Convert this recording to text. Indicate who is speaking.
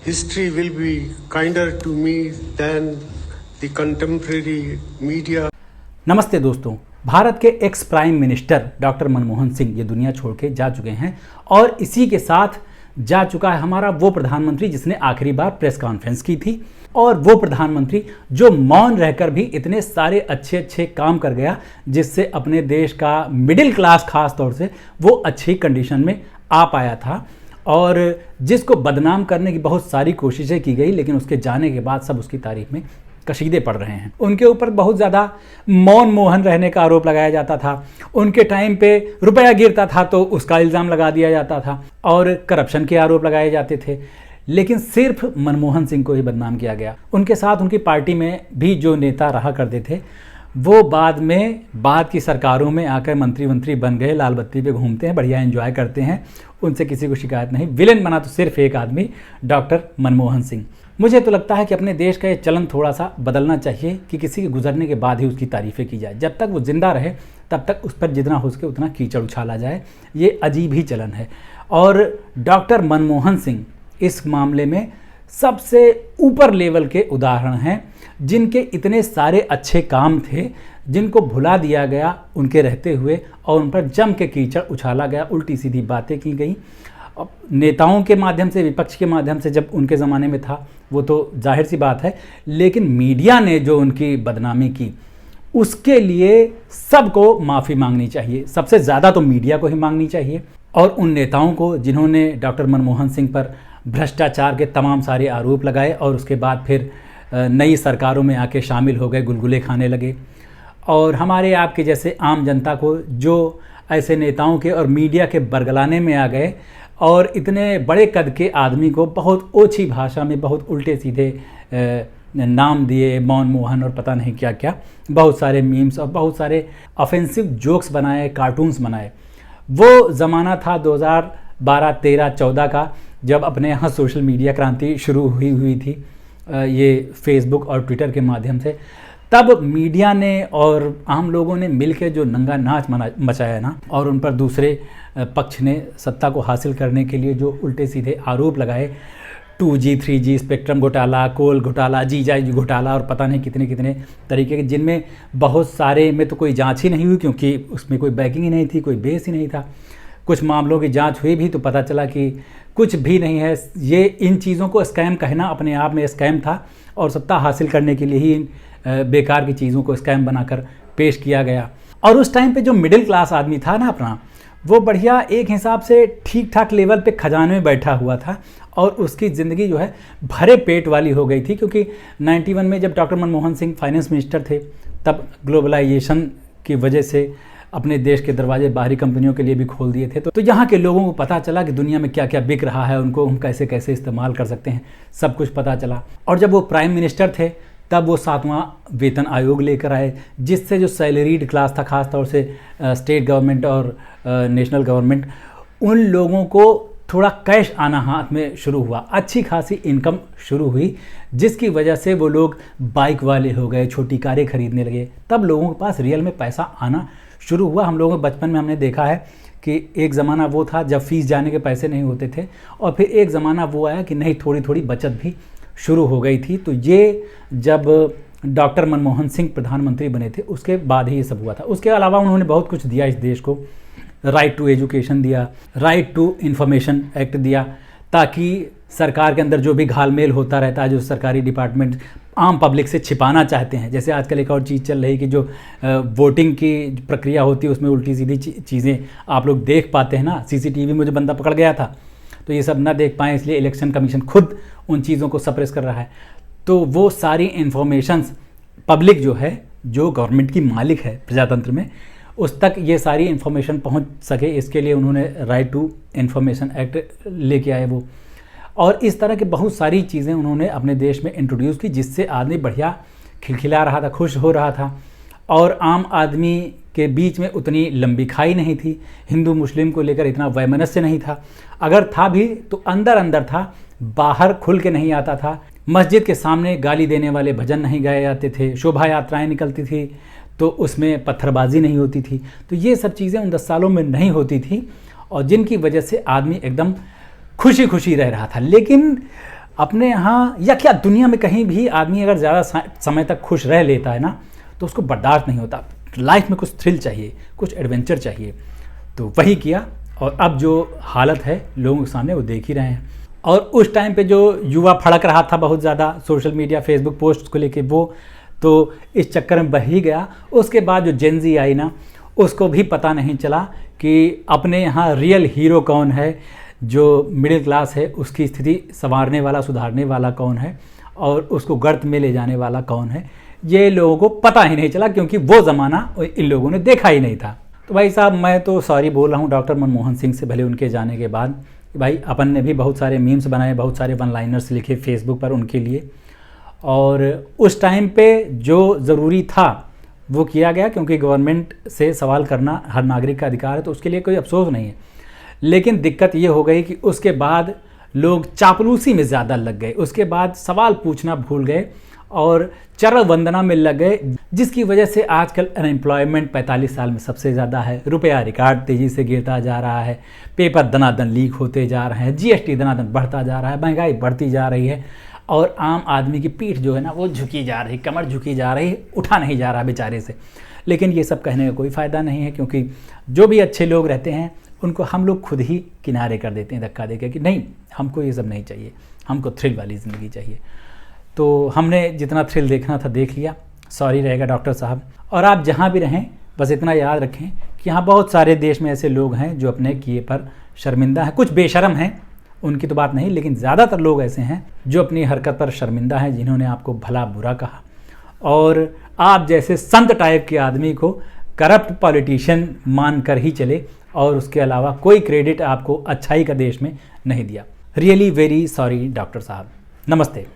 Speaker 1: history will be kinder to me than the contemporary media.
Speaker 2: नमस्ते दोस्तों, भारत के ex prime minister doctor Manmohan Singh ये दुनिया छोड़ के जा चुके हैं और इसी के साथ जा चुका है हमारा वो प्रधानमंत्री जिसने आखिरी बार प्रेस कॉन्फ्रेंस की थी और वो प्रधानमंत्री जो मौन रहकर भी इतने सारे अच्छे अच्छे काम कर गया जिससे अपने देश का मिडिल क्लास खास तौर से वो अच्छी कंडीशन में आ पाया था और जिसको बदनाम करने की बहुत सारी कोशिशें की गई, लेकिन उसके जाने के बाद सब उसकी तारीफ में कशीदे पड़ रहे हैं। उनके ऊपर बहुत ज़्यादा मौन मोहन रहने का आरोप लगाया जाता था। उनके टाइम पे रुपया गिरता था तो उसका इल्ज़ाम लगा दिया जाता था और करप्शन के आरोप लगाए जाते थे, लेकिन सिर्फ मनमोहन सिंह को ही बदनाम किया गया। उनके साथ उनकी पार्टी में भी जो नेता रहा करते थे वो बाद की सरकारों में आकर मंत्री बन गए, लाल बत्ती पे घूमते हैं, बढ़िया एंजॉय करते हैं, उनसे किसी को शिकायत नहीं। विलेन बना तो सिर्फ एक आदमी, डॉक्टर मनमोहन सिंह। मुझे तो लगता है कि अपने देश का ये चलन थोड़ा सा बदलना चाहिए कि किसी के गुजरने के बाद ही उसकी तारीफ़ें की जाए। जब तक वो जिंदा रहे तब तक उस पर जितना हो सके उतना कीचड़ उछाला जाए। ये अजीब ही चलन है और डॉक्टर मनमोहन सिंह इस मामले में सबसे ऊपर लेवल के उदाहरण हैं, जिनके इतने सारे अच्छे काम थे जिनको भुला दिया गया उनके रहते हुए और उन पर जम के कीचड़ उछाला गया, उल्टी सीधी बातें की गई नेताओं के माध्यम से, विपक्ष के माध्यम से। जब उनके ज़माने में था वो तो जाहिर सी बात है, लेकिन मीडिया ने जो उनकी बदनामी की उसके लिए सबको माफ़ी मांगनी चाहिए। सबसे ज़्यादा तो मीडिया को ही मांगनी चाहिए और उन नेताओं को जिन्होंने डॉक्टर मनमोहन सिंह पर भ्रष्टाचार के तमाम सारे आरोप लगाए और उसके बाद फिर नई सरकारों में आके शामिल हो गए, गुलगुले खाने लगे। और हमारे आपके जैसे आम जनता को जो ऐसे नेताओं के और मीडिया के बरगलाने में आ गए और इतने बड़े कद के आदमी को बहुत ओछी भाषा में बहुत उल्टे सीधे नाम दिए, मौन मोहन और पता नहीं क्या क्या, बहुत सारे मीम्स और बहुत सारे ऑफेंसिव जोक्स बनाए, कार्टून्स बनाए। वो ज़माना था 2012, 13, 14 का, जब अपने यहाँ सोशल मीडिया क्रांति शुरू हुई थी ये फेसबुक और ट्विटर के माध्यम से। तब मीडिया ने और आम लोगों ने मिलकर जो नंगा नाच मचाया ना, और उन पर दूसरे पक्ष ने सत्ता को हासिल करने के लिए जो उल्टे सीधे आरोप लगाए, 2G 3G स्पेक्ट्रम घोटाला, कोल घोटाला, जीजा घोटाला और पता नहीं कितने कितने तरीके के, जिनमें बहुत सारे में तो कोई जांच ही नहीं हुई क्योंकि उसमें कोई बैकिंग ही नहीं थी, कोई बेस ही नहीं था। कुछ मामलों की जांच हुई भी तो पता चला कि कुछ भी नहीं है। ये इन चीज़ों को स्कैम कहना अपने आप में स्कैम था और सत्ता हासिल करने के लिए ही इन बेकार की चीज़ों को स्कैम बनाकर पेश किया गया। और उस टाइम पे जो मिडिल क्लास आदमी था ना अपना, वो बढ़िया एक हिसाब से ठीक ठाक लेवल पे खजाने में बैठा हुआ था और उसकी ज़िंदगी जो है भरे पेट वाली हो गई थी, क्योंकि 91 में जब doctor Manmohan Singh finance minister थे तब ग्लोबलाइजेशन की वजह से अपने देश के दरवाजे बाहरी कंपनियों के लिए भी खोल दिए थे। तो यहाँ के लोगों को पता चला कि दुनिया में क्या क्या बिक रहा है, उनको हम कैसे कैसे इस्तेमाल कर सकते हैं, सब कुछ पता चला। और जब वो प्राइम मिनिस्टर थे तब वो 7वां वेतन आयोग लेकर आए, जिससे जो सैलरीड क्लास था, खास तौर से स्टेट गवर्नमेंट और नेशनल गवर्नमेंट, उन लोगों को थोड़ा कैश आना हाथ में शुरू हुआ, अच्छी खासी इनकम शुरू हुई, जिसकी वजह से वो लोग बाइक वाले हो गए, छोटी कारें खरीदने लगे। तब लोगों के पास रियल में पैसा आना शुरू हुआ। हम लोगों के बचपन में हमने देखा है कि एक ज़माना वो था जब फीस जाने के पैसे नहीं होते थे और फिर एक ज़माना वो आया कि नहीं, थोड़ी थोड़ी बचत भी शुरू हो गई थी। तो ये जब डॉक्टर मनमोहन सिंह प्रधानमंत्री बने थे उसके बाद ही ये सब हुआ था। उसके अलावा उन्होंने बहुत कुछ दिया इस देश को, राइट टू एजुकेशन दिया, राइट टू इन्फॉर्मेशन एक्ट दिया, ताकि सरकार के अंदर जो भी घालमेल होता रहता है, जो सरकारी डिपार्टमेंट आम पब्लिक से छिपाना चाहते हैं, जैसे आजकल एक और चीज़ चल रही कि जो वोटिंग की प्रक्रिया होती है उसमें उल्टी सीधी चीज़ें आप लोग देख पाते हैं ना, सीसीटीवी में जो बंदा पकड़ गया था तो ये सब ना देख पाएँ, इसलिए इलेक्शन कमीशन खुद उन चीज़ों को सप्रेस कर रहा है। तो वो सारी इन्फॉर्मेशंस पब्लिक जो है, जो गवर्नमेंट की मालिक है प्रजातंत्र में, उस तक ये सारी इन्फॉर्मेशन पहुंच सके, इसके लिए उन्होंने राइट टू इन्फॉर्मेशन एक्ट लेके आए वो। और इस तरह की बहुत सारी चीज़ें उन्होंने अपने देश में इंट्रोड्यूस की, जिससे आदमी बढ़िया खिलखिला रहा था, खुश हो रहा था और आम आदमी के बीच में उतनी लंबी खाई नहीं थी, हिंदू मुस्लिम को लेकर इतना वैमनस्य नहीं था, अगर था भी तो अंदर अंदर था, बाहर खुल के नहीं आता था। मस्जिद के सामने गाली देने वाले भजन नहीं गाए जाते थे, शोभा यात्राएँ निकलती थी तो उसमें पत्थरबाजी नहीं होती थी। तो ये सब चीज़ें उन 10 सालों में नहीं होती थी और जिनकी वजह से आदमी एकदम खुशी खुशी रह रहा था। लेकिन अपने यहाँ या क्या दुनिया में कहीं भी आदमी अगर ज़्यादा समय तक खुश रह लेता है ना तो उसको बर्दाश्त नहीं होता। लाइफ में कुछ थ्रिल चाहिए, कुछ एडवेंचर चाहिए। तो वही किया और अब जो हालत है लोगों के सामने वो देख ही रहे हैं। और उस टाइम पे जो युवा फड़क रहा था बहुत ज़्यादा सोशल मीडिया फेसबुक पोस्ट को लेके, वो तो इस चक्कर में बह ही गया। उसके बाद जो जेन ज़ी आई ना, उसको भी पता नहीं चला कि अपने यहाँ रियल हीरो कौन है, जो मिडिल क्लास है उसकी स्थिति संवारने वाला सुधारने वाला कौन है और उसको गर्त में ले जाने वाला कौन है, ये लोगों को पता ही नहीं चला, क्योंकि वो ज़माना इन लोगों ने देखा ही नहीं था। तो भाई साहब, मैं तो सॉरी बोल रहा हूँ डॉक्टर मनमोहन सिंह से, भले उनके जाने के बाद। भाई अपन ने भी बहुत सारे मीम्स बनाए, बहुत सारे वन लाइनर्स लिखे फेसबुक पर उनके लिए, और उस टाइम पे जो ज़रूरी था वो किया गया, क्योंकि गवर्नमेंट से सवाल करना हर नागरिक का अधिकार है, तो उसके लिए कोई अफसोस नहीं है। लेकिन दिक्कत ये हो गई कि उसके बाद लोग चापलूसी में ज़्यादा लग गए, उसके बाद सवाल पूछना भूल गए और चरण वंदना में लग गए, जिसकी वजह से आजकल अनएम्प्लॉयमेंट 45 साल में सबसे ज़्यादा है, रुपया रिकॉर्ड तेज़ी से गिरता जा रहा है, पेपर दनादन लीक होते जा रहे हैं, जीएसटी दनादन बढ़ता जा रहा है, महंगाई बढ़ती जा रही है और आम आदमी की पीठ जो है ना वो झुकी जा रही, कमर झुकी जा रही, उठा नहीं जा रहा बेचारे से। लेकिन ये सब कहने का कोई फ़ायदा नहीं है, क्योंकि जो भी अच्छे लोग रहते हैं उनको हम लोग खुद ही किनारे कर देते हैं धक्का देकर कि नहीं, हमको ये सब नहीं चाहिए, हमको थ्रिल वाली ज़िंदगी चाहिए। तो हमने जितना थ्रिल देखना था देख लिया, सॉरी रहेगा डॉक्टर साहब। और आप जहाँ भी रहें बस इतना याद रखें कि यहाँ बहुत सारे देश में ऐसे लोग हैं जो अपने किए पर शर्मिंदा हैं। कुछ बेशरम हैं, उनकी तो बात नहीं, लेकिन ज़्यादातर लोग ऐसे हैं जो अपनी हरकत पर शर्मिंदा हैं, जिन्होंने आपको भला बुरा कहा और आप जैसे संत टाइप के आदमी को करप्ट पॉलिटिशियन मान कर ही चले और उसके अलावा कोई क्रेडिट आपको अच्छाई का देश में नहीं दिया। रियली वेरी सॉरी डॉक्टर साहब, नमस्ते।